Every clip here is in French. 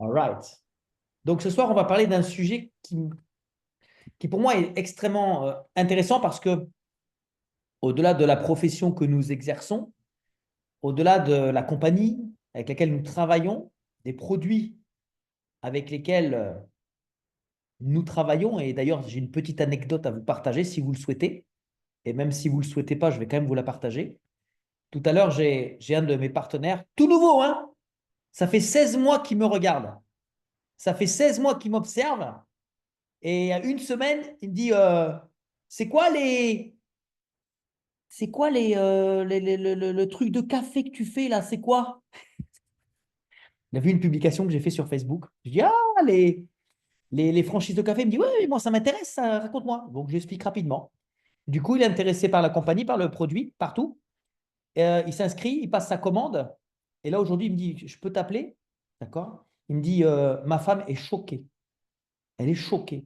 All right. Donc ce soir, on va parler d'un sujet qui pour moi est extrêmement intéressant parce que au-delà de la profession que nous exerçons, au-delà de la compagnie avec laquelle nous travaillons, des produits avec lesquels nous travaillons, et d'ailleurs j'ai une petite anecdote à vous partager si vous le souhaitez, et même si vous ne le souhaitez pas, je vais quand même vous la partager. Tout à l'heure, j'ai un de mes partenaires, tout nouveau, hein? Ça fait 16 mois qu'il me regarde. Ça fait 16 mois qu'il m'observe. Et il y a une semaine, il me dit c'est quoi le truc de café que tu fais là? C'est quoi? Il a vu une publication que j'ai fait sur Facebook. Je dis les franchises de café. Il me dit ouais, moi ça m'intéresse, ça, raconte-moi. Donc je lui explique rapidement. Du coup, il est intéressé par la compagnie, par le produit, partout. Il s'inscrit, il passe sa commande. Et là, aujourd'hui, il me dit je peux t'appeler? D'accord? Il me dit ma femme est choquée. Elle est choquée.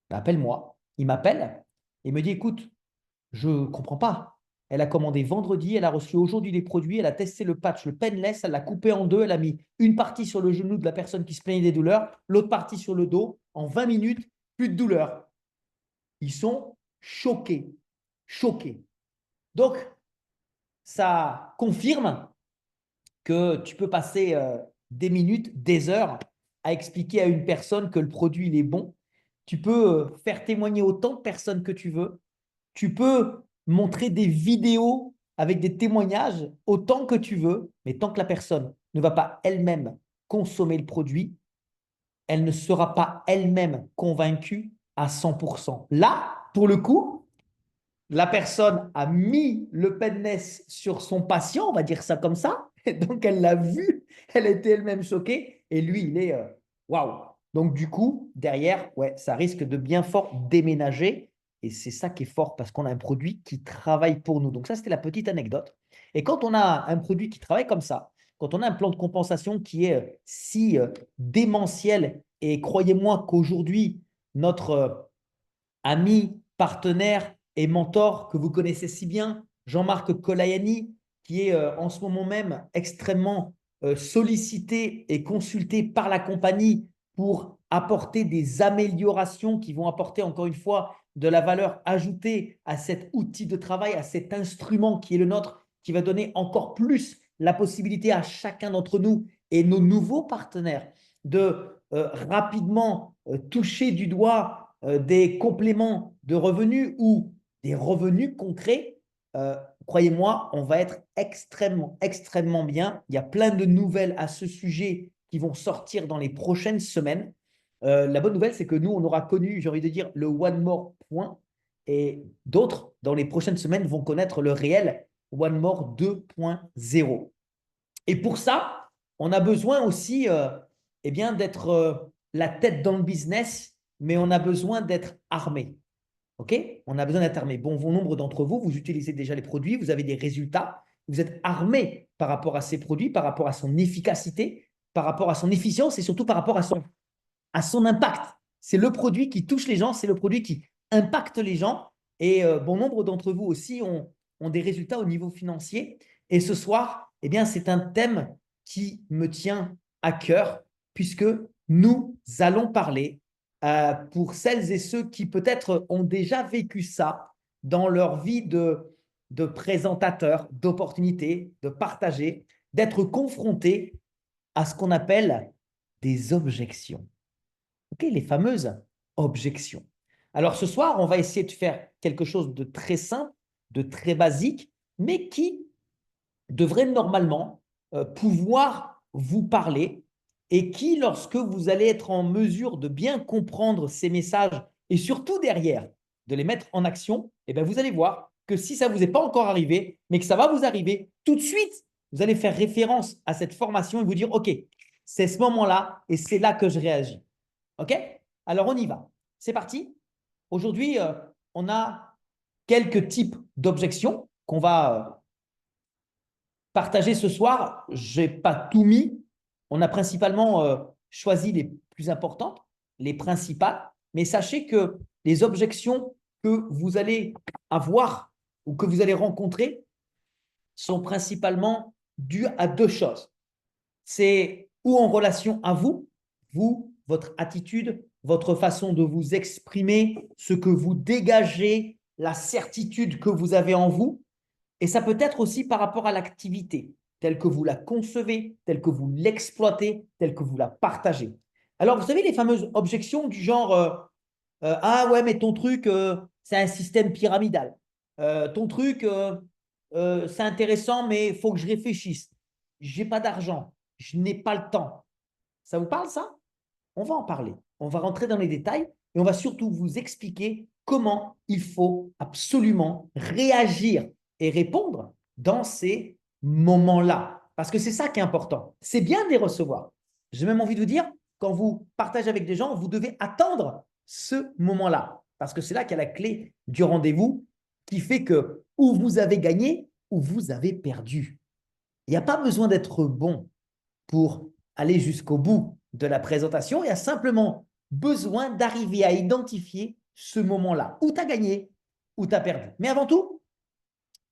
Ben, appelle-moi. Il m'appelle et il me dit écoute, je ne comprends pas. Elle a commandé vendredi, elle a reçu aujourd'hui les produits, elle a testé le patch, le painless, elle l'a coupé en deux, elle a mis une partie sur le genou de la personne qui se plaignait des douleurs, l'autre partie sur le dos. En 20 minutes, plus de douleur. Ils sont choqués. Choqués. Donc, ça confirme que tu peux passer des minutes, des heures à expliquer à une personne que le produit il est bon. Tu peux faire témoigner autant de personnes que tu veux. Tu peux montrer des vidéos avec des témoignages autant que tu veux, mais tant que la personne ne va pas elle-même consommer le produit, elle ne sera pas elle-même convaincue à 100%. Là, pour le coup, la personne a mis le PEDNES sur son patient, on va dire ça comme ça. Donc, elle l'a vu, elle était elle-même choquée. Et lui, il est waouh. Donc, du coup, derrière, ouais, ça risque de bien fort déménager. Et c'est ça qui est fort parce qu'on a un produit qui travaille pour nous. Donc, ça, c'était la petite anecdote. Et quand on a un produit qui travaille comme ça, quand on a un plan de compensation qui est si démentiel, et croyez-moi qu'aujourd'hui, notre ami, partenaire et mentor que vous connaissez si bien, Jean-Marc Colayani, qui est en ce moment même extrêmement sollicité et consulté par la compagnie pour apporter des améliorations qui vont apporter encore une fois de la valeur ajoutée à cet outil de travail, à cet instrument qui est le nôtre, qui va donner encore plus la possibilité à chacun d'entre nous et nos nouveaux partenaires de rapidement toucher du doigt des compléments de revenus ou des revenus concrets, croyez-moi, on va être extrêmement, extrêmement bien. Il y a plein de nouvelles à ce sujet qui vont sortir dans les prochaines semaines. La bonne nouvelle, c'est que nous, on aura connu, j'ai envie de dire, le One More point et d'autres, dans les prochaines semaines, vont connaître le réel One More 2.0. Et pour ça, on a besoin aussi eh bien, d'être la tête dans le business, mais on a besoin d'être armé. OK? On a besoin d'être armé. Bon nombre d'entre vous, vous utilisez déjà les produits, vous avez des résultats, vous êtes armé par rapport à ces produits, par rapport à son efficacité, par rapport à son efficience et surtout par rapport à son impact. C'est le produit qui touche les gens, c'est le produit qui impacte les gens. Et bon nombre d'entre vous aussi ont des résultats au niveau financier. Et ce soir, eh bien, c'est un thème qui me tient à cœur puisque nous allons parler pour celles et ceux qui peut-être ont déjà vécu ça dans leur vie de présentateur, d'opportunité, de partager, d'être confrontés à ce qu'on appelle des objections. Ok, les fameuses objections. Alors ce soir, on va essayer de faire quelque chose de très simple, de très basique, mais qui devrait normalement pouvoir vous parler et qui, lorsque vous allez être en mesure de bien comprendre ces messages et surtout derrière de les mettre en action, eh bien, vous allez voir que si ça ne vous est pas encore arrivé, mais que ça va vous arriver tout de suite, vous allez faire référence à cette formation et vous dire, OK, c'est ce moment-là et c'est là que je réagis. OK? Alors, on y va. C'est parti. Aujourd'hui, on a quelques types d'objections qu'on va partager ce soir. Je n'ai pas tout mis. On a principalement choisi les plus importantes, les principales. Mais sachez que les objections que vous allez avoir ou que vous allez rencontrer sont principalement dues à deux choses. C'est ou en relation à vous, vous, votre attitude, votre façon de vous exprimer, ce que vous dégagez, la certitude que vous avez en vous. Et ça peut être aussi par rapport à l'activité, telle que vous la concevez, telle que vous l'exploitez, telle que vous la partagez. Alors, vous savez, les fameuses objections du genre ah ouais, mais ton truc, c'est un système pyramidal. Ton truc, c'est intéressant, mais il faut que je réfléchisse. Je n'ai pas d'argent, je n'ai pas le temps. Ça vous parle, ça? On va en parler. On va rentrer dans les détails et on va surtout vous expliquer comment il faut absolument réagir et répondre dans ces moments-là. Parce que c'est ça qui est important. C'est bien de les recevoir. J'ai même envie de vous dire, quand vous partagez avec des gens, vous devez attendre ce moment-là. Parce que c'est là qu'il y a la clé du rendez-vous qui fait que ou vous avez gagné ou vous avez perdu. Il n'y a pas besoin d'être bon pour aller jusqu'au bout de la présentation. Il y a simplement besoin d'arriver à identifier ce moment-là, où tu as gagné, où tu as perdu. Mais avant tout,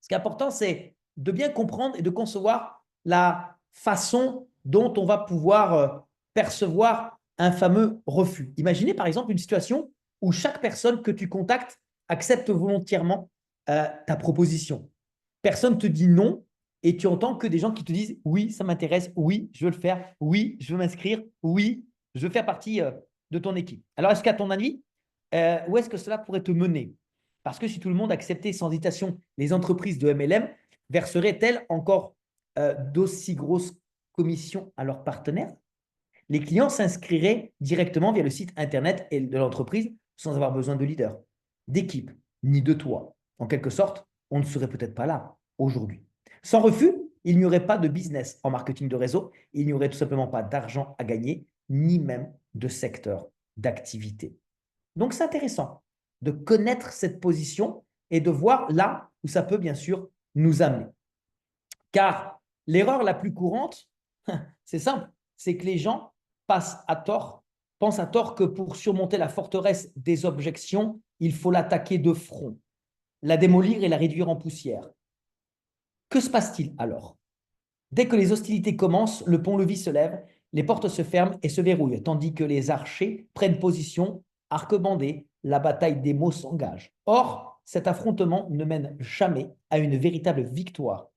ce qui est important, c'est de bien comprendre et de concevoir la façon dont on va pouvoir percevoir un fameux refus. Imaginez par exemple une situation où chaque personne que tu contactes accepte volontairement ta proposition. Personne ne te dit non et tu entends que des gens qui te disent oui, ça m'intéresse, oui, je veux le faire, oui, je veux m'inscrire, oui, je veux faire partie de ton équipe. Alors, est-ce qu'à ton avis, où est-ce que cela pourrait te mener? Parce que si tout le monde acceptait sans hésitation, les entreprises de MLM verseraient-elles encore d'aussi grosses commissions à leurs partenaires? Les clients s'inscriraient directement via le site internet de l'entreprise sans avoir besoin de leader, d'équipe, ni de toi. En quelque sorte, on ne serait peut-être pas là aujourd'hui. Sans refus, il n'y aurait pas de business en marketing de réseau, il n'y aurait tout simplement pas d'argent à gagner, ni même de secteur d'activité. Donc, c'est intéressant de connaître cette position et de voir là où ça peut bien sûr nous amener. Car l'erreur la plus courante, c'est simple, c'est que les gens pensent à tort que pour surmonter la forteresse des objections, il faut l'attaquer de front, la démolir et la réduire en poussière. Que se passe-t-il alors? Dès que les hostilités commencent, le pont-levis se lève, les portes se ferment et se verrouillent, tandis que les archers prennent position, arc bandé, la bataille des mots s'engage. Or, cet affrontement ne mène jamais à une véritable victoire,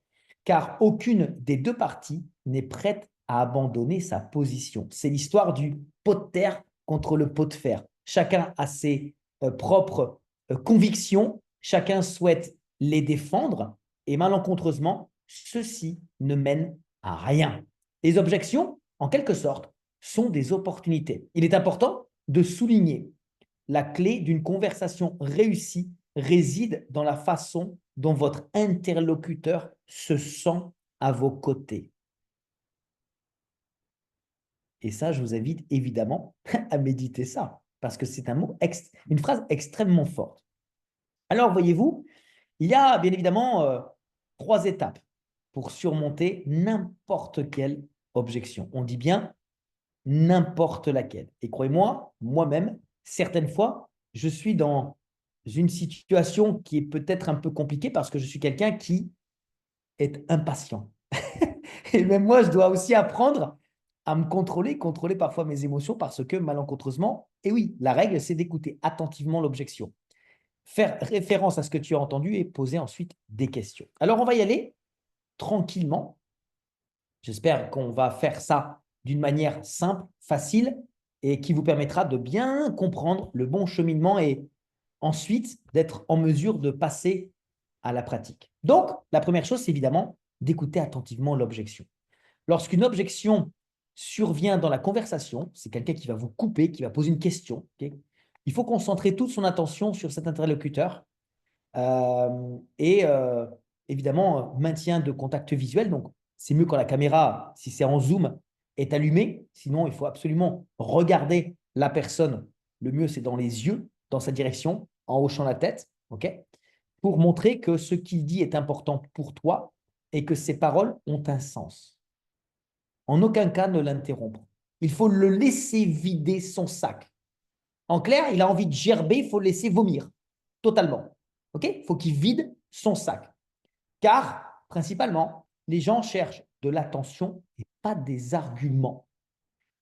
car aucune des deux parties n'est prête à abandonner sa position. C'est l'histoire du pot de terre contre le pot de fer. Chacun a ses propres convictions, chacun souhaite les défendre, et malencontreusement, ceci ne mène à rien. Les objections, en quelque sorte, sont des opportunités. Il est important de souligner la clé d'une conversation réussie réside dans la façon dont votre interlocuteur se sent à vos côtés. Et ça, je vous invite évidemment à méditer ça, parce que c'est une phrase extrêmement forte. Alors, voyez-vous, il y a bien évidemment 3 étapes pour surmonter n'importe quelle objection. On dit bien n'importe laquelle. Et croyez-moi, moi-même, certaines fois, je suis dans une situation qui est peut-être un peu compliquée parce que je suis quelqu'un qui est impatient. Et même moi, je dois aussi apprendre à me contrôler parfois mes émotions parce que malencontreusement, et oui, la règle, c'est d'écouter attentivement l'objection, faire référence à ce que tu as entendu et poser ensuite des questions. Alors, on va y aller tranquillement. J'espère qu'on va faire ça d'une manière simple, facile et qui vous permettra de bien comprendre le bon cheminement et ensuite d'être en mesure de passer à la pratique. Donc, la première chose, c'est évidemment d'écouter attentivement l'objection. Lorsqu'une objection survient dans la conversation, c'est quelqu'un qui va vous couper, qui va poser une question, okay? Il faut concentrer toute son attention sur cet interlocuteur et évidemment, maintien de contact visuel. Donc, c'est mieux quand la caméra, si c'est en zoom, est allumée. Sinon, il faut absolument regarder la personne. Le mieux, c'est dans les yeux, dans sa direction, en hochant la tête, okay, pour montrer que ce qu'il dit est important pour toi et que ses paroles ont un sens. En aucun cas ne l'interrompre. Il faut le laisser vider son sac. En clair, il a envie de gerber, il faut le laisser vomir totalement. Ok? Il faut qu'il vide son sac. Car, principalement, les gens cherchent de l'attention et pas des arguments.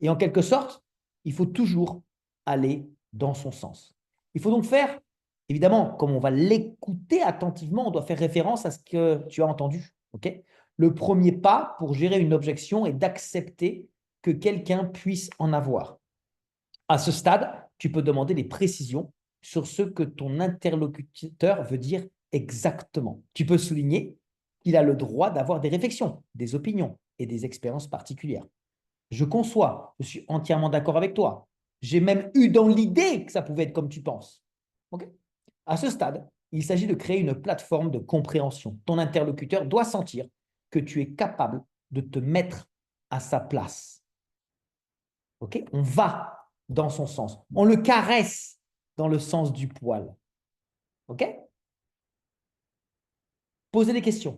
Et en quelque sorte, il faut toujours aller dans son sens. Il faut donc faire, évidemment, comme on va l'écouter attentivement, on doit faire référence à ce que tu as entendu. Okay. Le premier pas pour gérer une objection est d'accepter que quelqu'un puisse en avoir. À ce stade, tu peux demander des précisions sur ce que ton interlocuteur veut dire exactement. Tu peux souligner qu'il a le droit d'avoir des réflexions, des opinions et des expériences particulières. Je conçois, je suis entièrement d'accord avec toi. J'ai même eu dans l'idée que ça pouvait être comme tu penses. Okay. À ce stade, il s'agit de créer une plateforme de compréhension. Ton interlocuteur doit sentir que tu es capable de te mettre à sa place. Okay. On va dans son sens. On le caresse dans le sens du poil. OK? Posez des questions.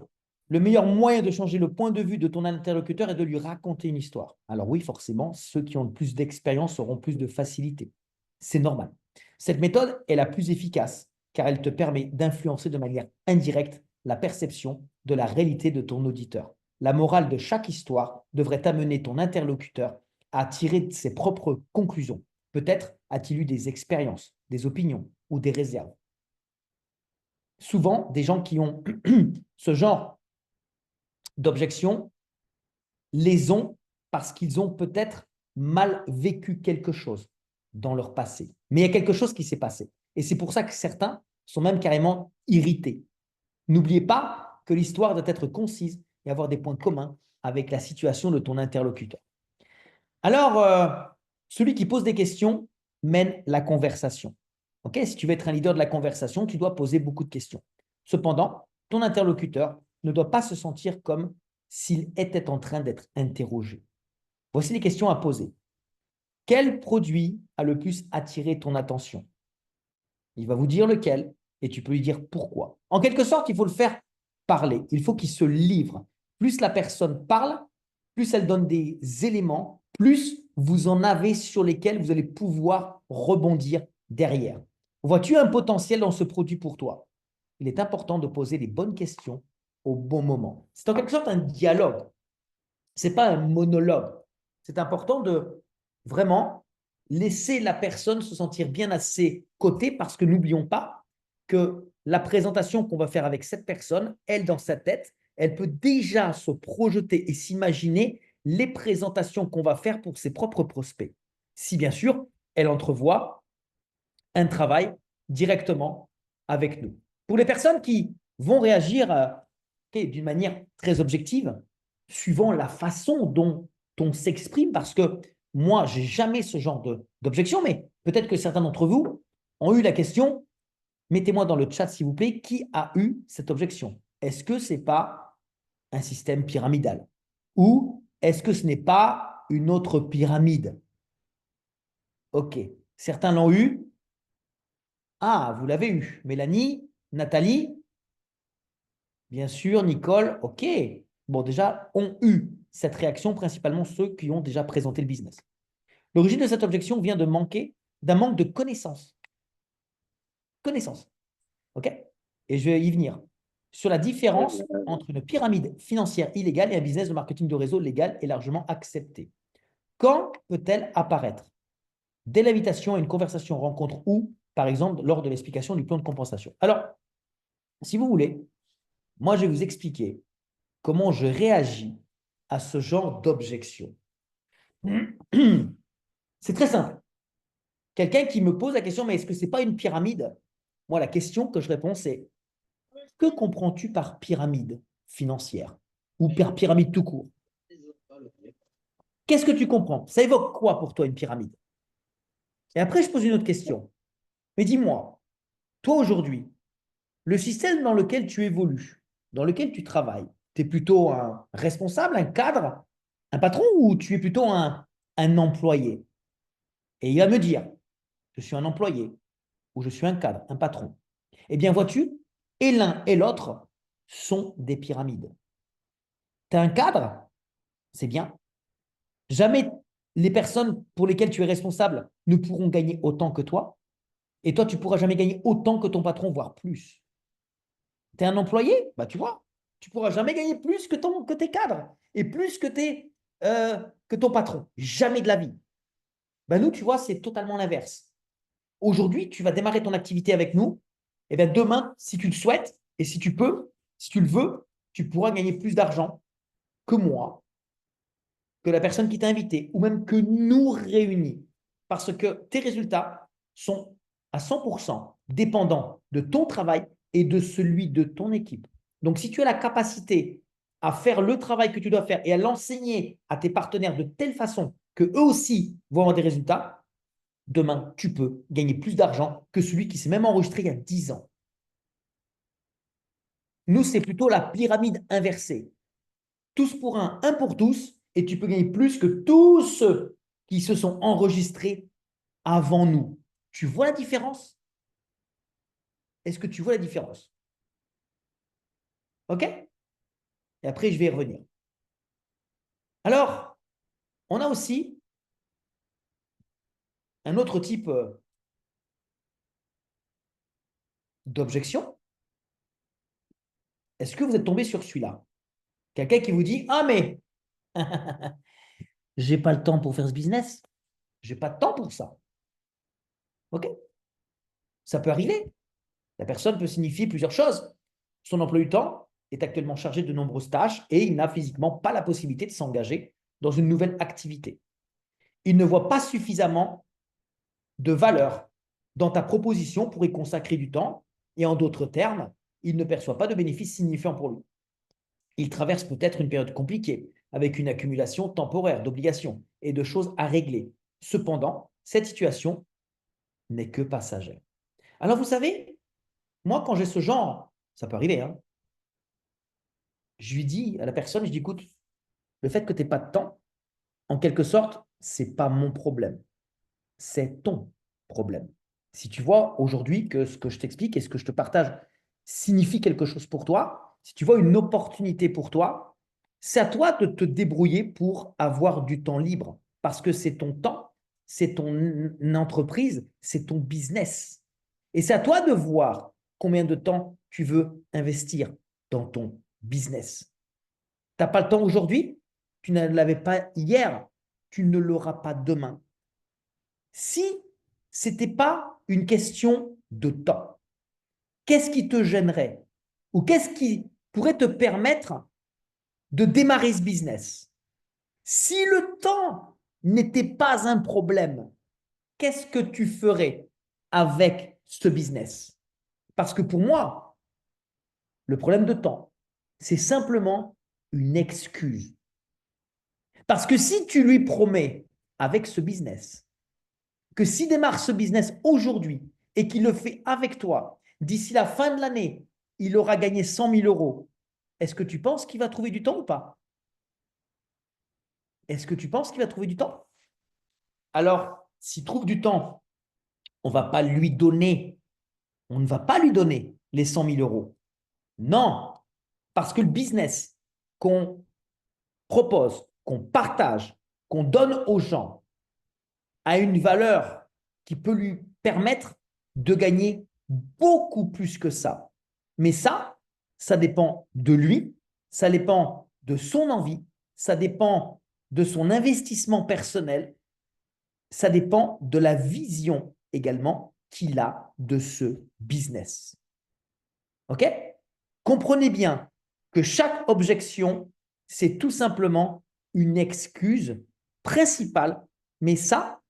Le meilleur moyen de changer le point de vue de ton interlocuteur est de lui raconter une histoire. Alors oui, forcément, ceux qui ont le plus d'expérience auront plus de facilité. C'est normal. Cette méthode est la plus efficace car elle te permet d'influencer de manière indirecte la perception de la réalité de ton auditeur. La morale de chaque histoire devrait amener ton interlocuteur à tirer ses propres conclusions. Peut-être a-t-il eu des expériences, des opinions ou des réserves. Souvent, des gens qui ont ce genre d'objection les ont parce qu'ils ont peut-être mal vécu quelque chose dans leur passé. Mais il y a quelque chose qui s'est passé. Et c'est pour ça que certains sont même carrément irrités. N'oubliez pas que l'histoire doit être concise et avoir des points communs avec la situation de ton interlocuteur. Alors, celui qui pose des questions mène la conversation. Okay. Si tu veux être un leader de la conversation, tu dois poser beaucoup de questions. Cependant, ton interlocuteur ne doit pas se sentir comme s'il était en train d'être interrogé. Voici les questions à poser. Quel produit a le plus attiré ton attention? Il va vous dire lequel et tu peux lui dire pourquoi. En quelque sorte, il faut le faire parler. Il faut qu'il se livre. Plus la personne parle, plus elle donne des éléments, plus vous en avez sur lesquels vous allez pouvoir rebondir derrière. Vois-tu un potentiel dans ce produit pour toi? Il est important de poser les bonnes questions au bon moment. C'est en quelque sorte un dialogue. Ce n'est pas un monologue. C'est important de vraiment laisser la personne se sentir bien à ses côtés parce que n'oublions pas que la présentation qu'on va faire avec cette personne, elle, dans sa tête, elle peut déjà se projeter et s'imaginer les présentations qu'on va faire pour ses propres prospects. Si bien sûr, elle entrevoit un travail directement avec nous. Pour les personnes qui vont réagir d'une manière très objective, suivant la façon dont on s'exprime, parce que moi, je n'ai jamais ce genre d'objection, mais peut-être que certains d'entre vous ont eu la question, mettez-moi dans le chat s'il vous plaît, qui a eu cette objection? Est-ce que ce n'est pas un système pyramidal? Ou est-ce que ce n'est pas une autre pyramide? Ok, certains l'ont eu. Ah, vous l'avez eu. Mélanie, Nathalie, bien sûr, Nicole, ok. Bon, déjà, ont eu cette réaction, principalement ceux qui ont déjà présenté le business. L'origine de cette objection vient d'un manque de connaissances. Connaissances. OK? Et je vais y venir. Sur la différence entre une pyramide financière illégale et un business de marketing de réseau légal et largement accepté. Quand peut-elle apparaître? Dès l'invitation à une conversation rencontre ou, par exemple, lors de l'explication du plan de compensation. Alors, si vous voulez, moi, je vais vous expliquer comment je réagis à ce genre d'objection. C'est très simple. Quelqu'un qui me pose la question, mais est-ce que ce n'est pas une pyramide? Moi, la question que je réponds, c'est que comprends-tu par pyramide financière ou par pyramide tout court? Qu'est-ce que tu comprends? Ça évoque quoi pour toi une pyramide? Et après, je pose une autre question. Mais dis-moi, toi aujourd'hui, le système dans lequel tu évolues, dans lequel tu travailles, tu es plutôt un responsable, un cadre, un patron ou tu es plutôt un employé? Et il va me dire, je suis un employé ou je suis un cadre, un patron. Eh bien, vois-tu, et l'un et l'autre sont des pyramides. Tu es un cadre, c'est bien. Jamais les personnes pour lesquelles tu es responsable ne pourront gagner autant que toi. Et toi, tu ne pourras jamais gagner autant que ton patron, voire plus. Tu es un employé, bah, tu vois, tu ne pourras jamais gagner plus que tes cadres et plus que ton patron. Jamais de la vie. Ben nous, tu vois, c'est totalement l'inverse. Aujourd'hui, tu vas démarrer ton activité avec nous. Et bien demain, si tu le souhaites et si tu peux, si tu le veux, tu pourras gagner plus d'argent que moi, que la personne qui t'a invité, ou même que nous réunis. Parce que tes résultats sont à 100% dépendants de ton travail et de celui de ton équipe. Donc, si tu as la capacité à faire le travail que tu dois faire et à l'enseigner à tes partenaires de telle façon que eux aussi vont avoir des résultats, demain, tu peux gagner plus d'argent que celui qui s'est même enregistré il y a 10 ans. Nous, c'est plutôt la pyramide inversée. Tous pour un pour tous, et tu peux gagner plus que tous ceux qui se sont enregistrés avant nous. Tu vois la différence? Est-ce que tu vois la différence? OK? Et après, je vais y revenir. Alors, on a aussi un autre type d'objection. Est-ce que vous êtes tombé sur celui-là? Quelqu'un qui vous dit, ah mais, j'ai pas le temps pour faire ce business. J'ai pas de temps pour ça. OK? Ça peut arriver. La personne peut signifier plusieurs choses. Son emploi du temps est actuellement chargé de nombreuses tâches et il n'a physiquement pas la possibilité de s'engager dans une nouvelle activité. Il ne voit pas suffisamment de valeur dans ta proposition pour y consacrer du temps et en d'autres termes, il ne perçoit pas de bénéfices signifiants pour lui. Il traverse peut-être une période compliquée avec une accumulation temporaire d'obligations et de choses à régler. Cependant, cette situation n'est que passagère. Alors vous savez, moi quand j'ai ce genre, ça peut arriver, hein, je lui dis à la personne, je dis, écoute, le fait que tu n'aies pas de temps, en quelque sorte, ce n'est pas mon problème, c'est ton problème. Si tu vois aujourd'hui que ce que je t'explique et ce que je te partage signifie quelque chose pour toi, si tu vois une opportunité pour toi, c'est à toi de te débrouiller pour avoir du temps libre parce que c'est ton temps, c'est ton entreprise, c'est ton business. Et c'est à toi de voir combien de temps tu veux investir dans ton business. Tu n'as pas le temps aujourd'hui, tu ne l'avais pas hier, tu ne l'auras pas demain. Si ce n'était pas une question de temps, qu'est-ce qui te gênerait ou qu'est-ce qui pourrait te permettre de démarrer ce business? Si le temps n'était pas un problème, qu'est-ce que tu ferais avec ce business? Parce que pour moi, le problème de temps, c'est simplement une excuse. Parce que si tu lui promets avec ce business que s'il démarre ce business aujourd'hui et qu'il le fait avec toi, d'ici la fin de l'année, il aura gagné 100 000 euros, est-ce que tu penses qu'il va trouver du temps ou pas? Est-ce que tu penses qu'il va trouver du temps? Alors, s'il trouve du temps, on ne va pas lui donner, on ne va pas lui donner les 100 000 euros. Non, parce que le business qu'on propose, qu'on partage, qu'on donne aux gens, a une valeur qui peut lui permettre de gagner beaucoup plus que ça. Mais ça dépend de lui, ça dépend de son envie, ça dépend de son investissement personnel, ça dépend de la vision également qu'il a de ce business. OK? Comprenez bien que chaque objection, c'est tout simplement une excuse principale, mais ça,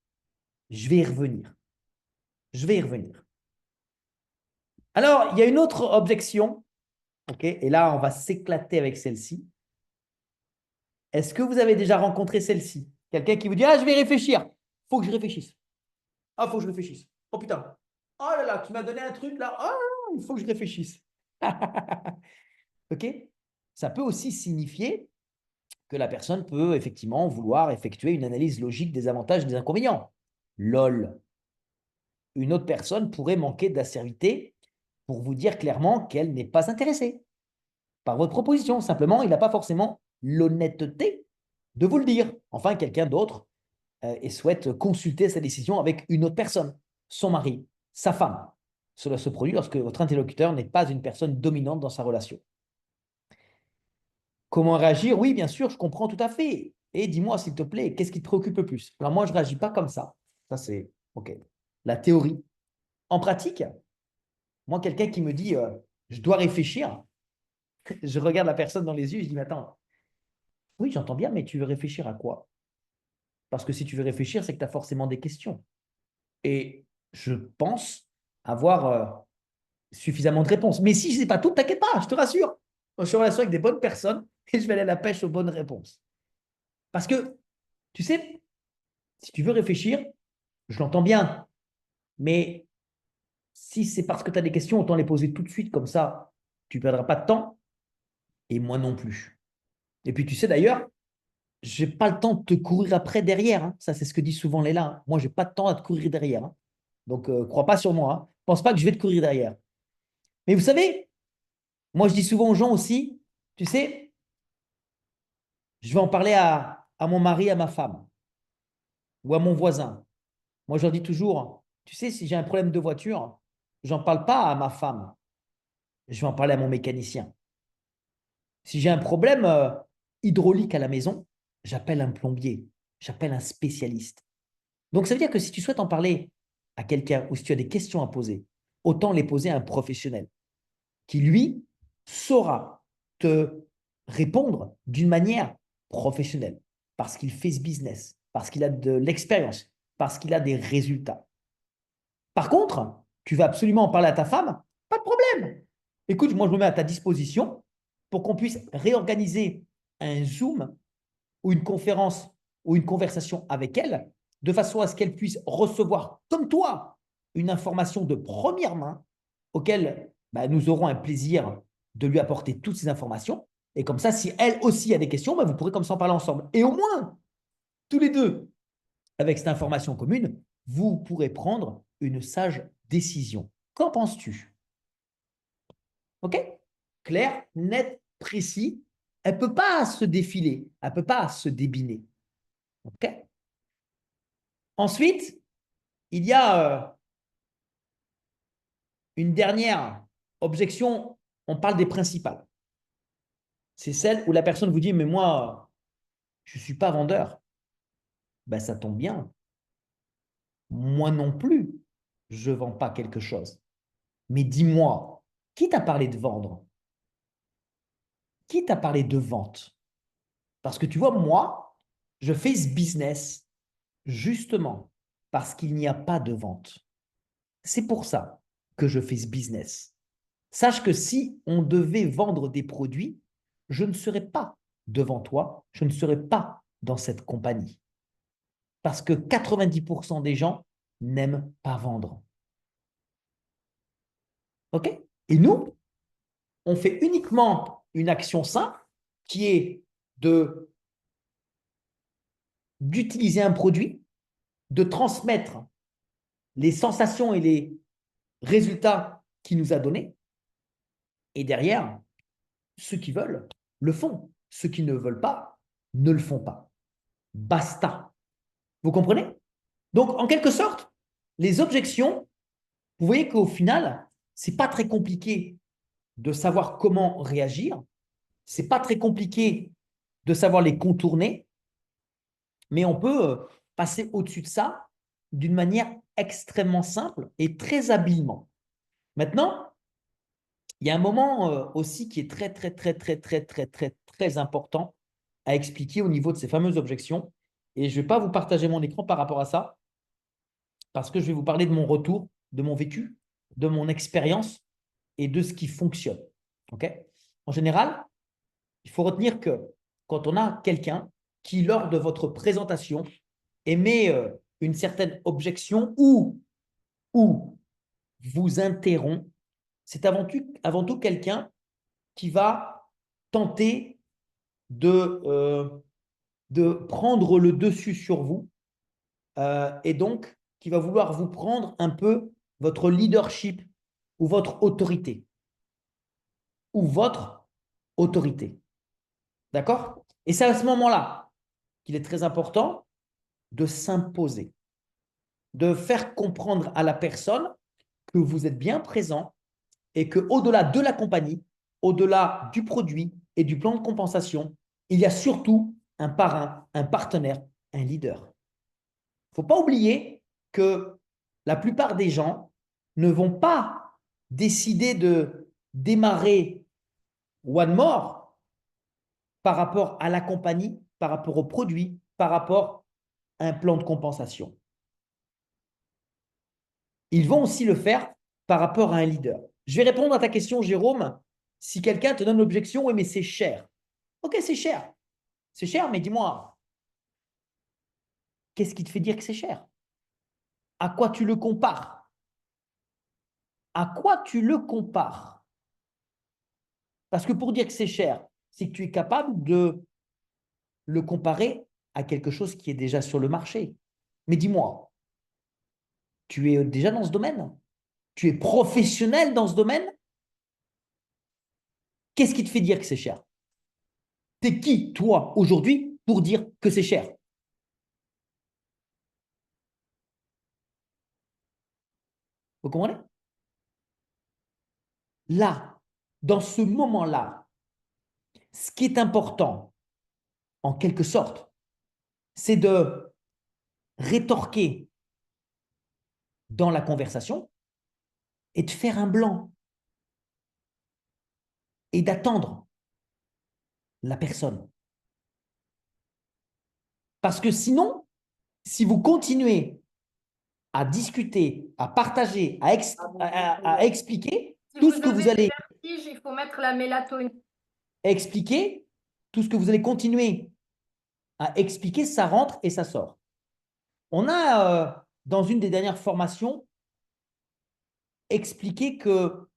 je vais y revenir. Je vais y revenir. Alors, il y a une autre objection, ok, et là, on va s'éclater avec celle-ci. Est-ce que vous avez déjà rencontré celle-ci? Quelqu'un qui vous dit, ah, je vais réfléchir. Il faut que je réfléchisse. Ah, il faut que je réfléchisse. Oh putain. Oh là là, tu m'as donné un truc là. Oh, il faut que je réfléchisse. Ok? Ça peut aussi signifier que la personne peut effectivement vouloir effectuer une analyse logique des avantages et des inconvénients. LOL. Une autre personne pourrait manquer d'acervité pour vous dire clairement qu'elle n'est pas intéressée par votre proposition. Simplement, il n'a pas forcément l'honnêteté de vous le dire. Enfin, quelqu'un d'autre et souhaite consulter sa décision avec une autre personne, son mari, sa femme. Cela se produit lorsque votre interlocuteur n'est pas une personne dominante dans sa relation. Comment réagir? Oui, bien sûr, je comprends tout à fait. Et dis-moi, s'il te plaît, qu'est-ce qui te préoccupe le plus? Alors moi, je ne réagis pas comme ça. Ça, c'est OK. La théorie. En pratique, moi, quelqu'un qui me dit je dois réfléchir, je regarde la personne dans les yeux, je dis mais attends, oui, j'entends bien, mais tu veux réfléchir à quoi? Parce que si tu veux réfléchir, c'est que tu as forcément des questions. Et je pense avoir suffisamment de réponses. Mais si je ne sais pas tout, t'inquiète pas, je te rassure. Je suis en relation avec des bonnes personnes et je vais aller à la pêche aux bonnes réponses. Parce que, tu sais, si tu veux réfléchir, je l'entends bien, mais si c'est parce que tu as des questions, autant les poser tout de suite, comme ça, tu ne perdras pas de temps, et moi non plus. Et puis, tu sais d'ailleurs, je n'ai pas le temps de te courir après derrière. Hein. Ça, c'est ce que disent souvent les là. Hein. Moi, je n'ai pas de temps à te courir derrière. Hein. Donc, crois pas sur moi. Hein. Pense pas que je vais te courir derrière. Mais vous savez, moi, je dis souvent aux gens aussi, tu sais, je vais en parler à mon mari, à ma femme ou à mon voisin. Moi, je leur dis toujours, tu sais, si j'ai un problème de voiture, j'en parle pas à ma femme, je vais en parler à mon mécanicien. Si j'ai un problème hydraulique à la maison, j'appelle un plombier, j'appelle un spécialiste. Donc, ça veut dire que si tu souhaites en parler à quelqu'un ou si tu as des questions à poser, autant les poser à un professionnel qui, lui, saura te répondre d'une manière professionnelle parce qu'il fait ce business, parce qu'il a de l'expérience, parce qu'il a des résultats. Par contre, tu vas absolument en parler à ta femme, pas de problème. Écoute, moi, je me mets à ta disposition pour qu'on puisse réorganiser un Zoom ou une conférence ou une conversation avec elle, de façon à ce qu'elle puisse recevoir, comme toi, une information de première main auquel nous aurons un plaisir de lui apporter toutes ces informations. Et comme ça, si elle aussi a des questions, vous pourrez comme ça en parler ensemble. Et au moins, tous les deux, avec cette information commune, vous pourrez prendre une sage décision. Qu'en penses-tu? OK? Clair, net, précis. Elle ne peut pas se défiler, elle ne peut pas se débiner. OK? Ensuite, il y a une dernière objection, on parle des principales. C'est celle où la personne vous dit, mais moi, je ne suis pas vendeur. Ben, ça tombe bien. Moi non plus, je ne vends pas quelque chose. Mais dis-moi, qui t'a parlé de vendre? Qui t'a parlé de vente? Parce que tu vois, moi, je fais ce business justement parce qu'il n'y a pas de vente. C'est pour ça que je fais ce business. Sache que si on devait vendre des produits, je ne serais pas devant toi, je ne serais pas dans cette compagnie. Parce que 90% des gens n'aiment pas vendre. OK? Et nous, on fait uniquement une action simple qui est de d'utiliser un produit, de transmettre les sensations et les résultats qu'il nous a donnés. Et derrière, ceux qui veulent le font. Ceux qui ne veulent pas ne le font pas. Basta. Vous comprenez? Donc, en quelque sorte, les objections, vous voyez qu'au final, ce n'est pas très compliqué de savoir comment réagir. Ce n'est pas très compliqué de savoir les contourner, mais on peut passer au-dessus de ça d'une manière extrêmement simple et très habilement. Maintenant, il y a un moment aussi qui est très, très, très, très, très, très, très, très important à expliquer au niveau de ces fameuses objections. Et je ne vais pas vous partager mon écran par rapport à ça, parce que je vais vous parler de mon retour, de mon vécu, de mon expérience et de ce qui fonctionne. Okay. En général, il faut retenir que quand on a quelqu'un qui, lors de votre présentation, émet une certaine objection ou vous interrompt, c'est avant tout quelqu'un qui va tenter de prendre le dessus sur vous et donc qui va vouloir vous prendre un peu votre leadership ou votre autorité. Ou votre autorité. D'accord? Et c'est à ce moment-là qu'il est très important de s'imposer, de faire comprendre à la personne que vous êtes bien présent et qu'au-delà de la compagnie, au-delà du produit et du plan de compensation, il y a surtout un parrain, un partenaire, un leader. Il ne faut pas oublier que la plupart des gens ne vont pas décider de démarrer One More par rapport à la compagnie, par rapport au produit, par rapport à un plan de compensation. Ils vont aussi le faire par rapport à un leader. Je vais répondre à ta question, Jérôme. Si quelqu'un te donne l'objection, oui, mais c'est cher. Ok, c'est cher. C'est cher, mais dis-moi, qu'est-ce qui te fait dire que c'est cher? À quoi tu le compares? À quoi tu le compares? Parce que pour dire que c'est cher, c'est que tu es capable de le comparer à quelque chose qui est déjà sur le marché. Mais dis-moi, tu es déjà dans ce domaine? Tu es professionnel dans ce domaine? Qu'est-ce qui te fait dire que c'est cher? T'es qui, toi, aujourd'hui, pour dire que c'est cher? Vous comprenez? Là, dans ce moment-là, ce qui est important, en quelque sorte, c'est de rétorquer dans la conversation et de faire un blanc et d'attendre la personne. Parce que sinon, si vous continuez à discuter, à partager, à expliquer Si tout vous ce que vous avez allez des vertiges, il faut mettre la mélatonine. expliquer, tout ce que vous allez continuer à expliquer, ça rentre et ça sort. On a, dans une des dernières formations, expliqué que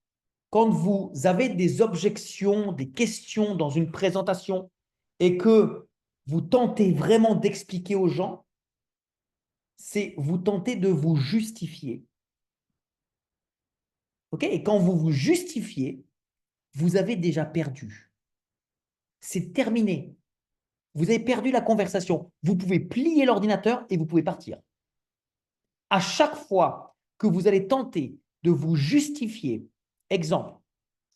quand vous avez des objections, des questions dans une présentation et que vous tentez vraiment d'expliquer aux gens, c'est vous tentez de vous justifier. Ok? Et quand vous vous justifiez, vous avez déjà perdu. C'est terminé. Vous avez perdu la conversation. Vous pouvez plier l'ordinateur et vous pouvez partir. À chaque fois que vous allez tenter de vous justifier, exemple,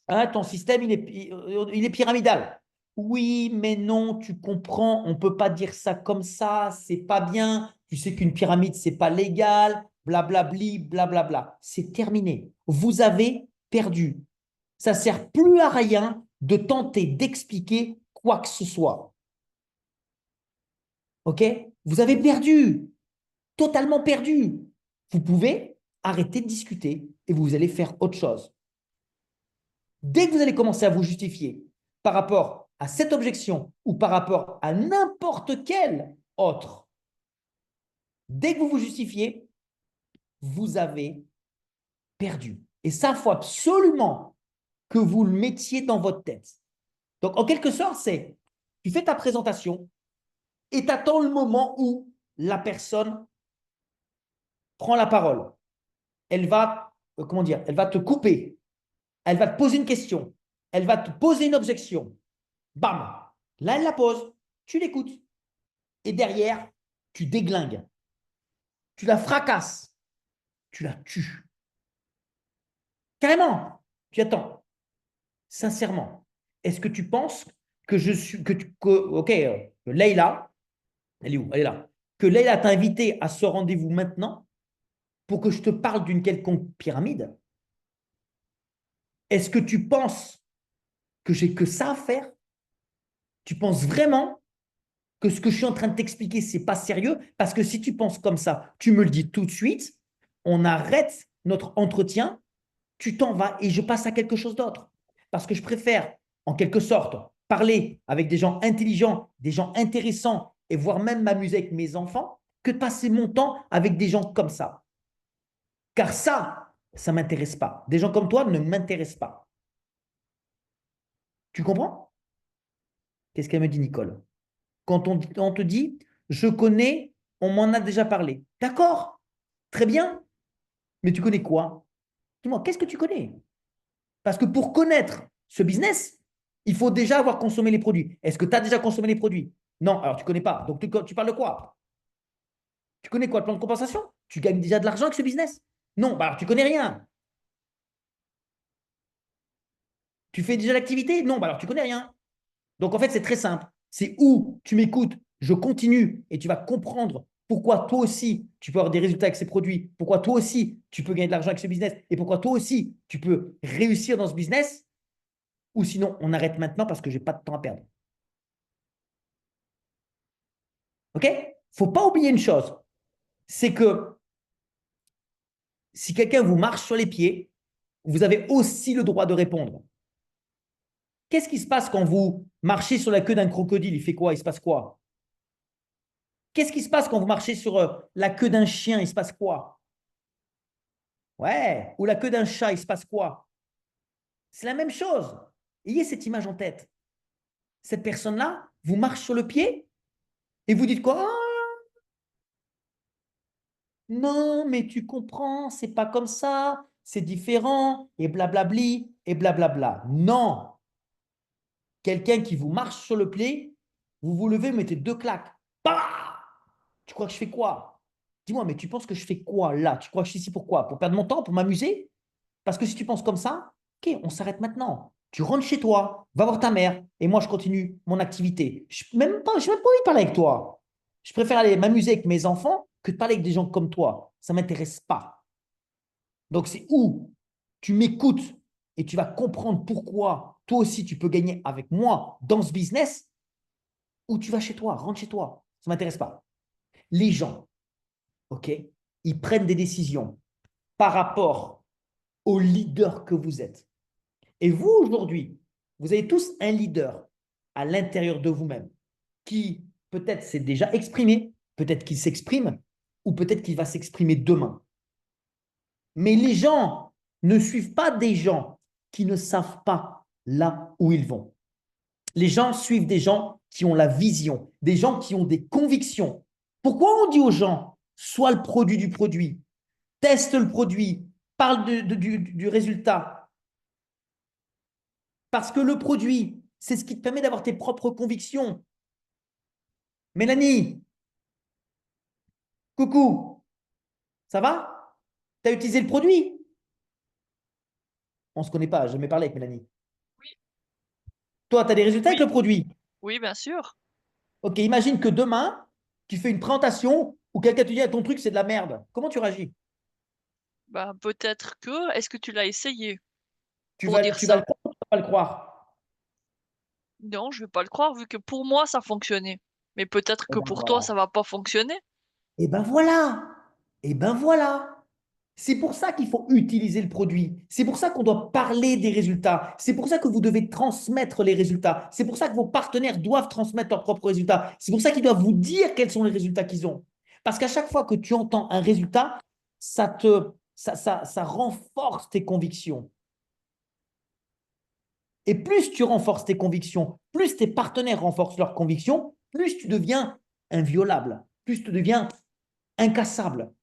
hein, ton système, il est pyramidal. Oui, mais non, tu comprends, on ne peut pas dire ça comme ça, c'est pas bien. Tu sais qu'une pyramide, c'est pas légal, blablabli, blablabla. C'est terminé. Vous avez perdu. Ça ne sert plus à rien de tenter d'expliquer quoi que ce soit. OK? Vous avez perdu, totalement perdu. Vous pouvez arrêter de discuter et vous allez faire autre chose. Dès que vous allez commencer à vous justifier par rapport à cette objection ou par rapport à n'importe quelle autre, dès que vous vous justifiez, vous avez perdu. Et ça, il faut absolument que vous le mettiez dans votre tête. Donc, en quelque sorte, c'est, tu fais ta présentation et tu attends le moment où la personne prend la parole. Elle va, comment dire, elle va te couper. Elle va te poser une question. Elle va te poser une objection. Bam! Là, elle la pose. Tu l'écoutes. Et derrière, tu déglingues. Tu la fracasses. Tu la tues. Carrément. Tu attends. Sincèrement, est-ce que tu penses que je suis. Ok, que Leïla, elle est où? Elle est là. Que Leïla t'a invité à ce rendez-vous maintenant pour que je te parle d'une quelconque pyramide? Est-ce que tu penses que j'ai que ça à faire? Tu penses vraiment que ce que je suis en train de t'expliquer, c'est pas sérieux? Parce que si tu penses comme ça, tu me le dis tout de suite, on arrête notre entretien, tu t'en vas et je passe à quelque chose d'autre. Parce que je préfère, en quelque sorte, parler avec des gens intelligents, des gens intéressants et voire même m'amuser avec mes enfants que de passer mon temps avec des gens comme ça. Car ça ne m'intéresse pas. Des gens comme toi ne m'intéressent pas. Tu comprends? Qu'est-ce qu'elle me dit, Nicole? Quand on te dit, je connais, on m'en a déjà parlé. D'accord, très bien, mais tu connais quoi? Dis-moi, qu'est-ce que tu connais? Parce que pour connaître ce business, il faut déjà avoir consommé les produits. Est-ce que tu as déjà consommé les produits? Non, alors tu ne connais pas. Donc tu parles de quoi? Tu connais quoi? Le plan de compensation? Tu gagnes déjà de l'argent avec ce business? Non, bah alors tu connais rien. Tu fais déjà l'activité? Non, bah alors tu connais rien. Donc en fait, c'est très simple. C'est où tu m'écoutes, je continue et tu vas comprendre pourquoi toi aussi, tu peux avoir des résultats avec ces produits, pourquoi toi aussi, tu peux gagner de l'argent avec ce business, et pourquoi toi aussi, tu peux réussir dans ce business, ou sinon, on arrête maintenant parce que je n'ai pas de temps à perdre. OK? Il ne faut pas oublier une chose, c'est que si quelqu'un vous marche sur les pieds, vous avez aussi le droit de répondre. Qu'est-ce qui se passe quand vous marchez sur la queue d'un crocodile? Il fait quoi? Il se passe quoi? Qu'est-ce qui se passe quand vous marchez sur la queue d'un chien? Il se passe quoi? Ouais. Ou la queue d'un chat, il se passe quoi? C'est la même chose. Ayez cette image en tête. Cette personne-là vous marche sur le pied et vous dites quoi? Ah, non, mais tu comprends, c'est pas comme ça, c'est différent, et blablabli, et blablabla. Non. Quelqu'un qui vous marche sur le pied, vous vous levez, vous mettez deux claques. Bah, tu crois que je fais quoi? Dis-moi, mais tu penses que je fais quoi là? Tu crois que je suis ici pour quoi? Pour perdre mon temps, pour m'amuser? Parce que si tu penses comme ça, ok, on s'arrête maintenant. Tu rentres chez toi, va voir ta mère, et moi je continue mon activité. Je n'ai même pas envie de parler avec toi. Je préfère aller m'amuser avec mes enfants que de parler avec des gens comme toi. Ça ne m'intéresse pas. Donc c'est où tu m'écoutes et tu vas comprendre pourquoi toi aussi tu peux gagner avec moi dans ce business, ou tu vas chez toi, rentre chez toi. Ça ne m'intéresse pas. Les gens, ok, ils prennent des décisions par rapport au leader que vous êtes. Et vous, aujourd'hui, vous avez tous un leader à l'intérieur de vous-même qui peut-être s'est déjà exprimé, peut-être qu'il s'exprime, ou peut-être qu'il va s'exprimer demain. Mais les gens ne suivent pas des gens qui ne savent pas là où ils vont. Les gens suivent des gens qui ont la vision, des gens qui ont des convictions. Pourquoi on dit aux gens, sois le produit du produit, teste le produit, parle du résultat? Parce que le produit, c'est ce qui te permet d'avoir tes propres convictions. Mélanie, coucou, ça va? Tu as utilisé le produit? On ne se connaît pas, je n'ai jamais parlé avec Mélanie. Oui, Toi, tu as des résultats avec oui, le produit? oui, bien sûr. Ok, imagine que demain, tu fais une présentation où quelqu'un te dit, ah, ton truc, c'est de la merde. Comment tu réagis? Bah, peut-être que est-ce que tu l'as essayé Tu pour vas, dire tu vas le ça? croire ou tu vas pas le croire? Non, je vais pas le croire vu que pour moi ça fonctionnait. Mais peut-être Et que ben pour toi voilà. ça va pas fonctionner. Et ben voilà. Et ben voilà. C'est pour ça qu'il faut utiliser le produit. C'est pour ça qu'on doit parler des résultats. C'est pour ça que vous devez transmettre les résultats. C'est pour ça que vos partenaires doivent transmettre leurs propres résultats. C'est pour ça qu'ils doivent vous dire quels sont les résultats qu'ils ont. Parce qu'à chaque fois que tu entends un résultat, ça renforce tes convictions. Et plus tu renforces tes convictions, plus tes partenaires renforcent leurs convictions, plus tu deviens inviolable, plus tu deviens incassable.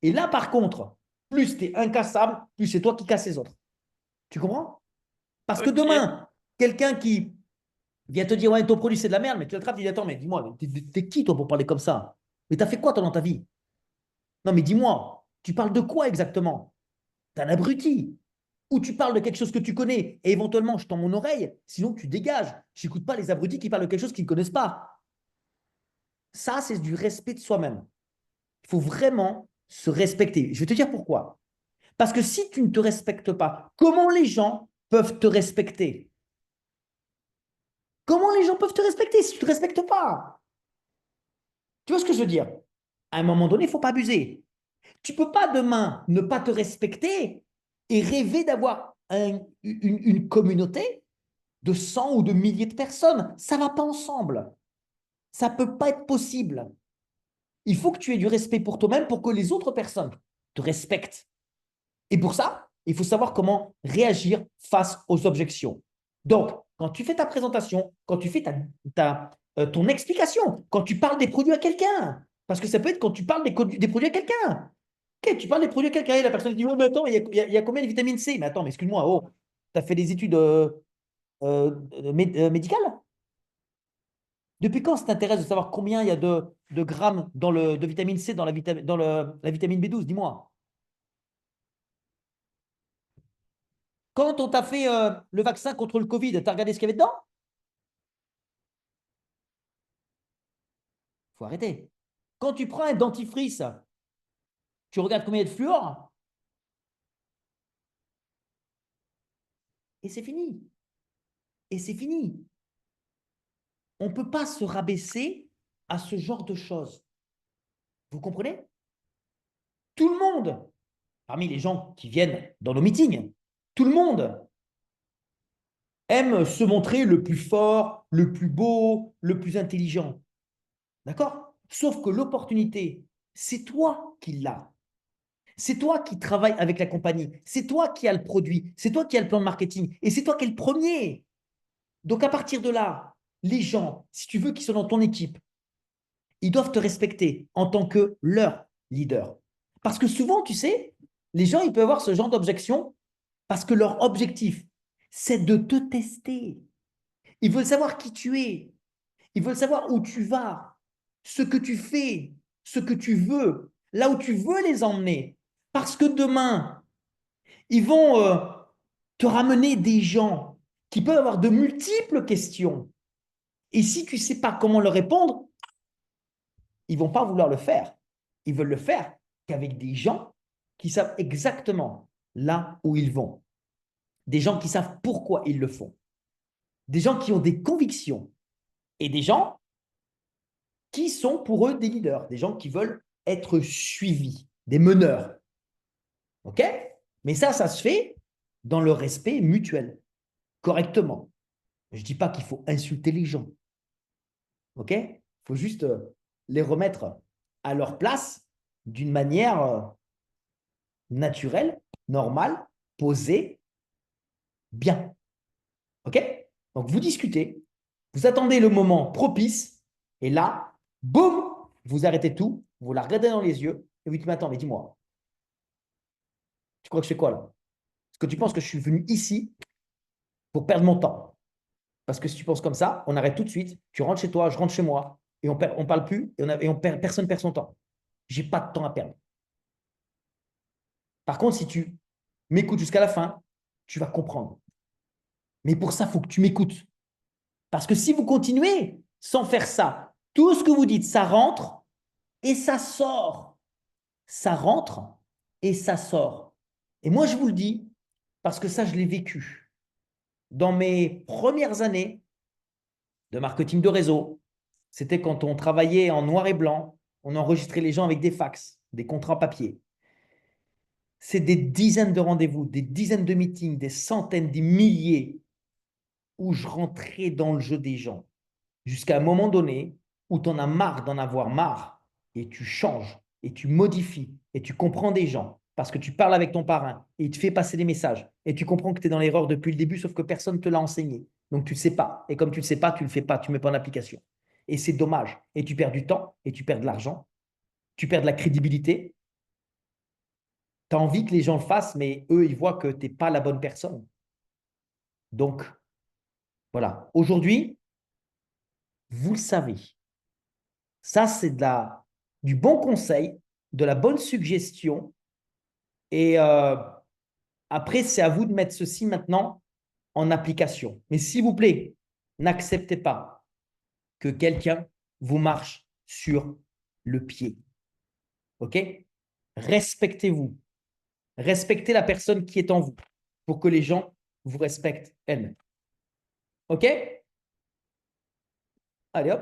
Et là, par contre, plus tu es incassable, plus c'est toi qui casses les autres. Tu comprends? Parce que Ok. demain, quelqu'un qui vient te dire, ouais, ton produit, c'est de la merde, mais tu l'attrapes, tu dis, attends, mais dis-moi, t'es qui, toi, pour parler comme ça? Mais t'as fait quoi, toi, dans ta vie? Non, mais dis-moi, tu parles de quoi exactement? T'es un abruti. Ou tu parles de quelque chose que tu connais et éventuellement, je tends mon oreille, sinon tu dégages. Je n'écoute pas les abrutis qui parlent de quelque chose qu'ils ne connaissent pas. Ça, c'est du respect de soi-même. Il faut vraiment se respecter. Je vais te dire pourquoi. Parce que si tu ne te respectes pas, comment les gens peuvent te respecter? Comment les gens peuvent te respecter si tu ne te respectes pas? Tu vois ce que je veux dire? À un moment donné, il ne faut pas abuser. Tu ne peux pas demain ne pas te respecter et rêver d'avoir une communauté de 100 ou de milliers de personnes. Ça ne va pas ensemble. Ça ne peut pas être possible. Il faut que tu aies du respect pour toi-même pour que les autres personnes te respectent. Et pour ça, il faut savoir comment réagir face aux objections. Donc, quand tu fais ta présentation, quand tu fais ton explication, quand tu parles des produits à quelqu'un, parce que ça peut être quand tu parles des produits à quelqu'un. Ok, tu parles des produits à quelqu'un et la personne dit, oh, mais attends, il y a combien de vitamine C? Mais attends, mais excuse-moi, oh, tu as fait des études médicales? Depuis quand ça t'intéresse de savoir combien il y a de grammes de vitamine C dans la vitamine B12? Dis-moi. Quand on t'a fait le vaccin contre le Covid, tu as regardé ce qu'il y avait dedans? Il faut arrêter. Quand tu prends un dentifrice, tu regardes combien il y a de fluor et c'est fini. Et c'est fini. On ne peut pas se rabaisser à ce genre de choses. Vous comprenez? Tout le monde, parmi les gens qui viennent dans nos meetings, tout le monde aime se montrer le plus fort, le plus beau, le plus intelligent. D'accord? Sauf que l'opportunité, c'est toi qui l'as. C'est toi qui travailles avec la compagnie. C'est toi qui as le produit. C'est toi qui as le plan de marketing. Et c'est toi qui es le premier. Donc, à partir de là, les gens, si tu veux qu'ils soient dans ton équipe, ils doivent te respecter en tant que leur leader. Parce que souvent, tu sais, les gens, ils peuvent avoir ce genre d'objection parce que leur objectif, c'est de te tester. Ils veulent savoir qui tu es. Ils veulent savoir où tu vas, ce que tu fais, ce que tu veux, là où tu veux les emmener. Parce que demain, ils vont te ramener des gens qui peuvent avoir de multiples questions. Et si tu ne sais pas comment leur répondre, ils ne vont pas vouloir le faire. Ils veulent le faire qu'avec des gens qui savent exactement là où ils vont. Des gens qui savent pourquoi ils le font. Des gens qui ont des convictions. Et des gens qui sont pour eux des leaders. Des gens qui veulent être suivis. Des meneurs. OK? Mais ça se fait dans le respect mutuel. Correctement. Je ne dis pas qu'il faut insulter les gens. OK? Il faut juste les remettre à leur place d'une manière naturelle, normale, posée, bien. OK? Donc, vous discutez, vous attendez le moment propice, et là, boum, vous arrêtez tout, vous la regardez dans les yeux, et vous dites, mais attends, mais dis-moi, tu crois que je fais quoi là? Est-ce que tu penses que je suis venu ici pour perdre mon temps? Parce que si tu penses comme ça, on arrête tout de suite, tu rentres chez toi, je rentre chez moi, et on parle plus, personne perd son temps. J'ai pas de temps à perdre. Par contre, si tu m'écoutes jusqu'à la fin, tu vas comprendre. Mais pour ça, il faut que tu m'écoutes. Parce que si vous continuez sans faire ça, tout ce que vous dites, ça rentre et ça sort. Ça rentre et ça sort. Et moi, je vous le dis, parce que ça, je l'ai vécu. Dans mes premières années de marketing de réseau, c'était quand on travaillait en noir et blanc, on enregistrait les gens avec des fax, des contrats papier. C'est des dizaines de rendez-vous, des dizaines de meetings, des centaines, des milliers où je rentrais dans le jeu des gens. Jusqu'à un moment donné où tu en as marre d'en avoir marre et tu changes et tu modifies et tu comprends des gens parce que tu parles avec ton parrain et il te fait passer des messages et tu comprends que tu es dans l'erreur depuis le début sauf que personne ne te l'a enseigné. Donc tu ne sais pas. Et comme tu ne sais pas, tu ne le fais pas, tu ne mets pas en application. Et c'est dommage. Et tu perds du temps et tu perds de l'argent. Tu perds de la crédibilité. Tu as envie que les gens le fassent, mais eux, ils voient que tu n'es pas la bonne personne. Donc, voilà. Aujourd'hui, vous le savez. Ça, c'est du bon conseil, de la bonne suggestion. Et après, c'est à vous de mettre ceci maintenant en application. Mais s'il vous plaît, n'acceptez pas que quelqu'un vous marche sur le pied. OK? Respectez-vous. Respectez la personne qui est en vous pour que les gens vous respectent elles-mêmes. OK? Allez hop.